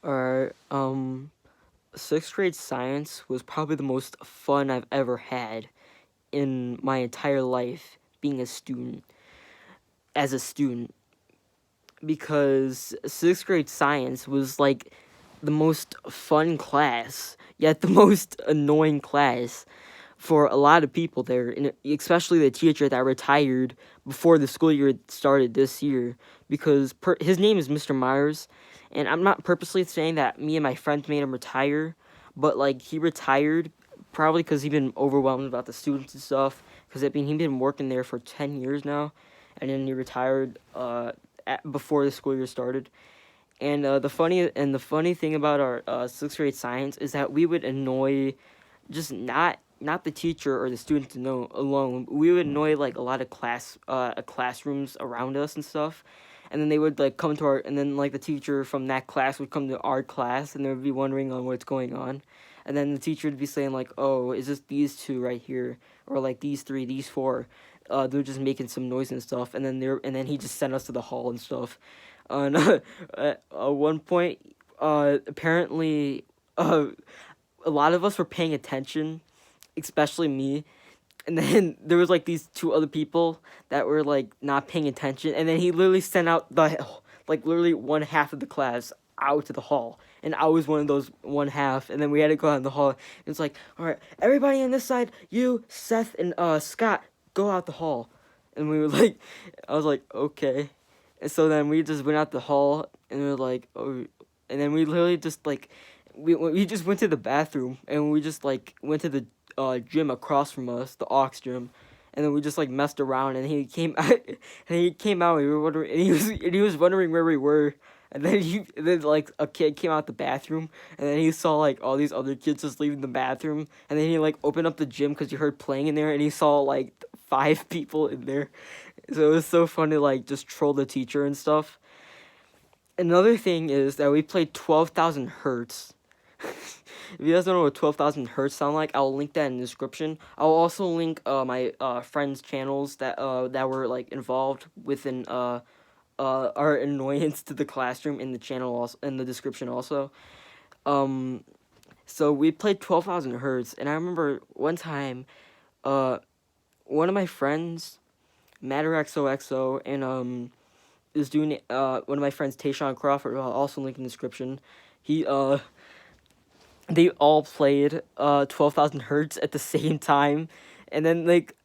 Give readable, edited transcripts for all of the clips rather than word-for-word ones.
Alright, sixth grade science was probably the most fun I've ever had in my entire life being as a student, because sixth grade science was like the most fun class, yet the most annoying class for a lot of people there, and especially the teacher that retired before the school year started this year, because his name is Mr. Myers, and I'm not purposely saying that me and my friends made him retire, but like he retired probably because he'd been overwhelmed about the students and stuff. Because I mean he'd been working there for 10 years now, and then he retired before the school year started. And the funny thing about our sixth grade science is that we would annoy just not the teacher or the student to know alone. We would annoy like a lot of classrooms around us and stuff. And then they would like come to our and then like the teacher from that class would come to our class, and they would be wondering on what's going on. And then the teacher would be saying like, "Oh, is this these two right here, or like these three, these four?" They're just making some noise and stuff. And then he just sent us to the hall and stuff. And at one point, apparently, a lot of us were paying attention, especially me. And then there was like these two other people that were like not paying attention, and then he literally sent out like literally one half of the class out to the hall, and I was one of those one half, and then we had to go out in the hall. It's like, all right, everybody on this side, you, Seth, and Scott, go out the hall, and we were like, I was like, okay, and so then we just went out the hall, and we were like, oh, and then we literally just like we just went to the bathroom, and we just like went to the gym across from us, the aux gym, and then we just like messed around, and he came out, and we were wondering, and he was wondering where we were, and then like a kid came out the bathroom, and then he saw like all these other kids just leaving the bathroom, and then he like opened up the gym because he heard playing in there, and he saw like five people in there, so it was so fun to like just troll the teacher and stuff. Another thing is that we played 12,000 hertz. If you guys don't know what 12,000 hertz sound like, I'll link that in the description. I'll also link my friends' channels that were like involved within our annoyance to the classroom in the channel, also in the description also. Um, so we played 12,000 hertz, and I remember one time, uh, one of my friends, Matter XOXO, and is doing one of my friends, Tayshawn Crawford, I'll also link in the description. He they all played 12,000 hertz at the same time, and then like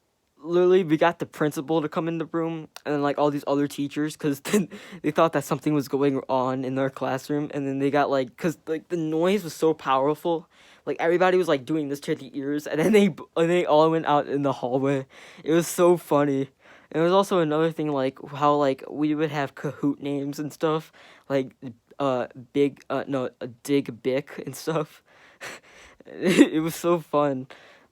literally we got the principal to come in the room, and then like all these other teachers, because they thought that something was going on in their classroom, and then they got like, because like the noise was so powerful, like everybody was like doing this to the ears, and then they all went out in the hallway. It was so funny. And there was also another thing, like how like we would have Kahoot names and stuff, like big no dig bic and stuff. It was so fun.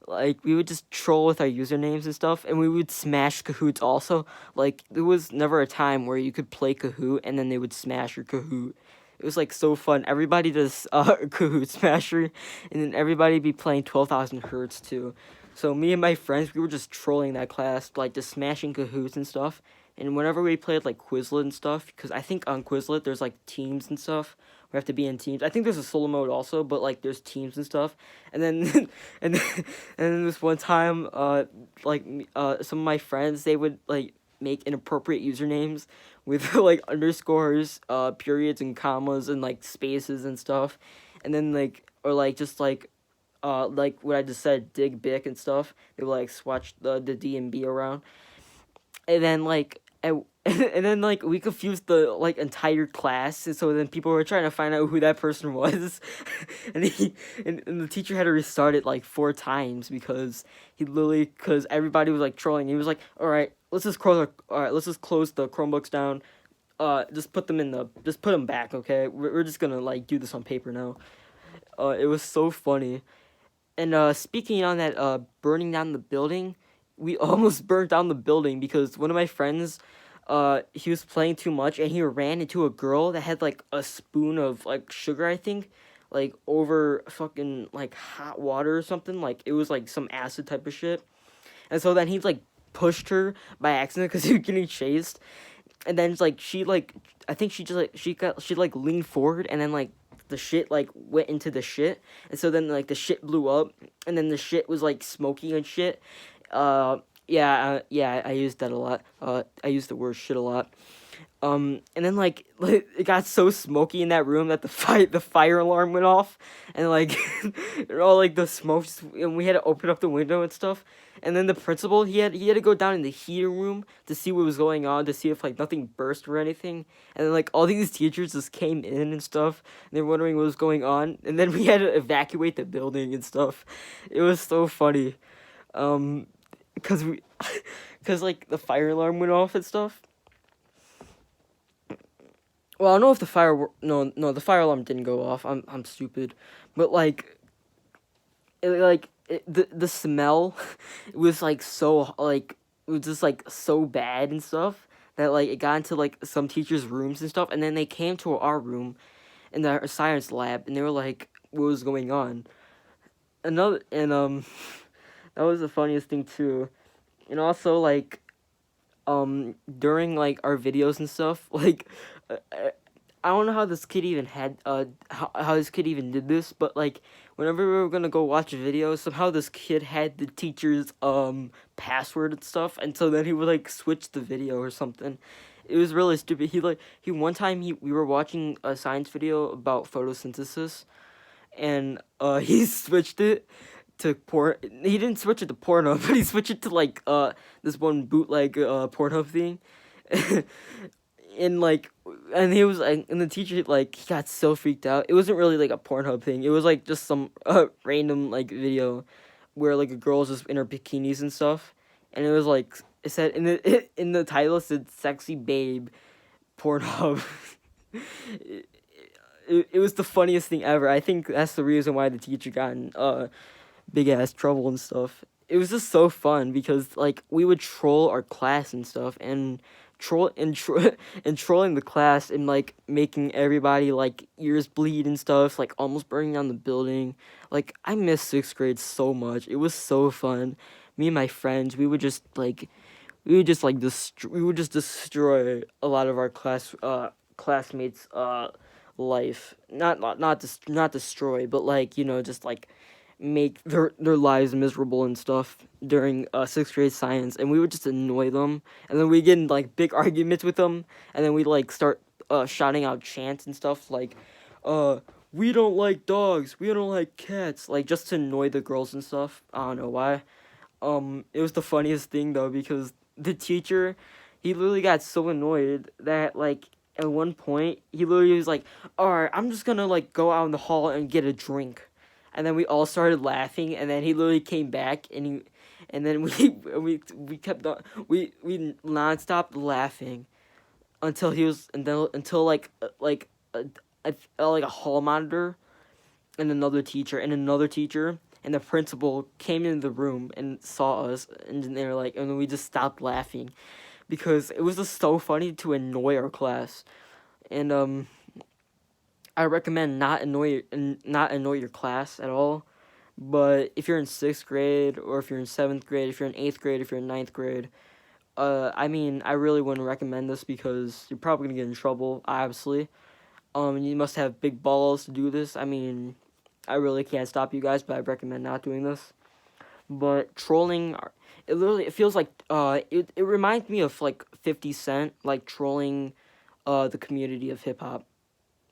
Like we would just troll with our usernames and stuff, and we would smash Kahoots also. Like there was never a time where you could play Kahoot and then they would smash your Kahoot. It was like so fun. Everybody does Kahoot Smasher, and then everybody be playing 12,000 hertz too. So me and my friends, we were just trolling that class, like just smashing Kahoots and stuff. And whenever we played like Quizlet and stuff, because I think on Quizlet there's like teams and stuff. We have to be in teams. I think there's a solo mode also, but like there's teams and stuff. And then and then, and then this one time, some of my friends, they would like make inappropriate usernames with like underscores, periods and commas and like spaces and stuff. And then like, or like just like what I just said, dig bic and stuff. They would like swatch the D and B around, and then like and then like we confused the like entire class, and so then people were trying to find out who that person was. And the teacher had to restart it like four times because because everybody was like trolling. He was like, all right, let's just close the Chromebooks down. Just put them back, okay? We're just gonna like do this on paper now. It was so funny. And speaking on that, burning down the building, we almost burned down the building because one of my friends, he was playing too much, and he ran into a girl that had like a spoon of like sugar, I think, like over fucking like hot water or something. Like it was like some acid type of shit. And so then he like pushed her by accident because he was getting chased. And then it's like she like, I think she just like she like leaned forward, and then like the shit like went into the shit, and so then like the shit blew up, and then the shit was like smoking and shit. Yeah, I used that a lot. I used the word shit a lot. And then like it got so smoky in that room that the fire alarm went off, and like and all like the smoke, and we had to open up the window and stuff. And then the principal, he had to go down in the heater room to see what was going on, to see if like nothing burst or anything. And then like all these teachers just came in and stuff, and they're wondering what was going on. And then we had to evacuate the building and stuff. It was so funny, um, cause we, cause like the fire alarm went off and stuff. Well, I don't know if the fire alarm didn't go off. I'm stupid, but like the smell was like so like it was just like so bad and stuff that like it got into like some teachers' rooms and stuff, and then they came to our room in the science lab, and they were like, "What was going on?" Another and that was the funniest thing too, and also like during like our videos and stuff, like I don't know how this kid even had how this kid even did this, but like whenever we were gonna go watch a video, somehow this kid had the teacher's password and stuff, and so then he would like switch the video or something. It was really stupid. He one time we were watching a science video about photosynthesis, and he switched it to porn. He didn't switch it to Pornhub, but he switched it to like this one bootleg Pornhub thing. and like and he was like, and the teacher like he got so freaked out. It wasn't really like a Pornhub thing. It was like just some random like video where like a girl's just in her bikinis and stuff, and it was like it said in the title it said "sexy babe Pornhub." It was the funniest thing ever. I think that's the reason why the teacher got in big ass trouble and stuff. It was just so fun because like we would troll our class and stuff, and and trolling the class and like making everybody like ears bleed and stuff, like almost burning down the building. Like I miss sixth grade so much. It was so fun. Me and my friends, we would just destroy a lot of our classmates life. Not destroy, but like just like make their lives miserable and stuff during sixth grade science, and we would just annoy them, and then we get in like big arguments with them, and then we like start shouting out chants and stuff like we don't like dogs, we don't like cats, like just to annoy the girls and stuff. I don't know why. It was the funniest thing though, because the teacher, he literally got so annoyed that like at one point he literally was like, all right, I'm just gonna like go out in the hall and get a drink. And then we all started laughing, and then he literally came back, and then we kept on, we nonstop laughing until he was, until like a hall monitor and another teacher and the principal came into the room and saw us, and they were like, and we just stopped laughing because it was just so funny to annoy our class. And I recommend not annoy your class at all. But if you're in sixth grade, or if you're in seventh grade, if you're in eighth grade, if you're in ninth grade, I mean, I really wouldn't recommend this because you're probably gonna get in trouble. Obviously, you must have big balls to do this. I mean, I really can't stop you guys, but I recommend not doing this. But trolling, it feels like it reminds me of like 50 Cent, like trolling the community of hip hop,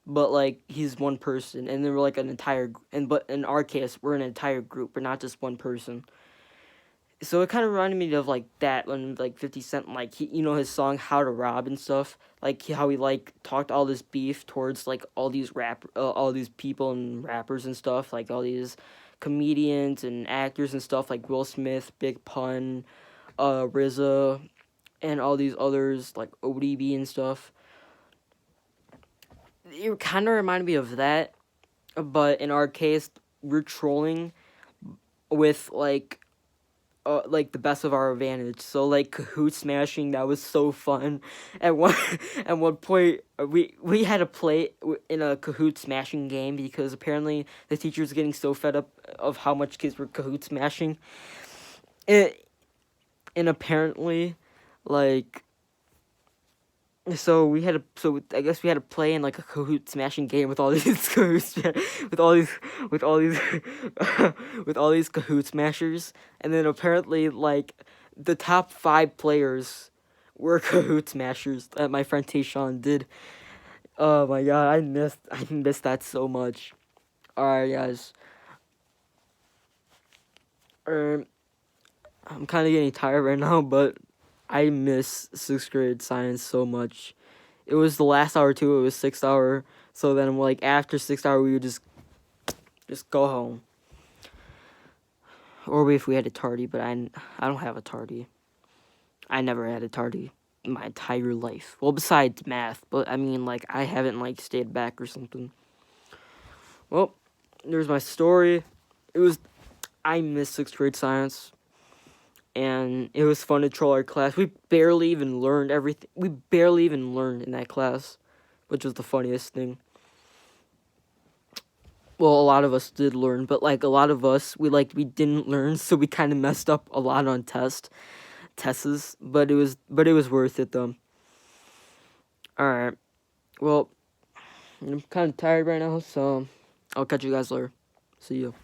but like he's one person, and then we're like an entire, and but in our case we're an entire group, we're not just one person. So it kind of reminded me of like that when like 50 Cent, like his song "How to Rob" and stuff, like how he like talked all this beef towards like all these people and rappers and stuff, like all these comedians and actors and stuff, like Will Smith, Big Pun, RZA, and all these others like ODB and stuff. It kind of reminded me of that, but in our case, we're trolling with like the best of our advantage. So like Kahoot smashing, that was so fun. At one at one point, we had to play in a Kahoot smashing game because apparently the teacher was getting so fed up of how much kids were Kahoot smashing. And apparently, like So we had to. So I guess we had to play in like a Kahoot smashing game with all these Kahoots, with all these, with all these, with all these Kahoot smashers, and then apparently like the top 5 players were Kahoot smashers that my friend Tayshawn did. Oh my god, I missed that so much. All right, guys. Um, I'm kind of getting tired right now, but I miss 6th grade science so much. It was the last hour too. It was 6th hour. So then, like after 6th hour, we would just go home, or if we had a tardy. But I don't have a tardy. I never had a tardy in my entire life. Well, besides math, but I mean, like I haven't like stayed back or something. Well, there's my story. It was I miss 6th grade science, and it was fun to troll our class. We barely even learned everything. We barely even learned in that class, which was the funniest thing. Well, a lot of us did learn, but like a lot of us, we didn't learn, so we kind of messed up a lot on tests. But it was worth it though. All right. Well, I'm kind of tired right now, so I'll catch you guys later. See you.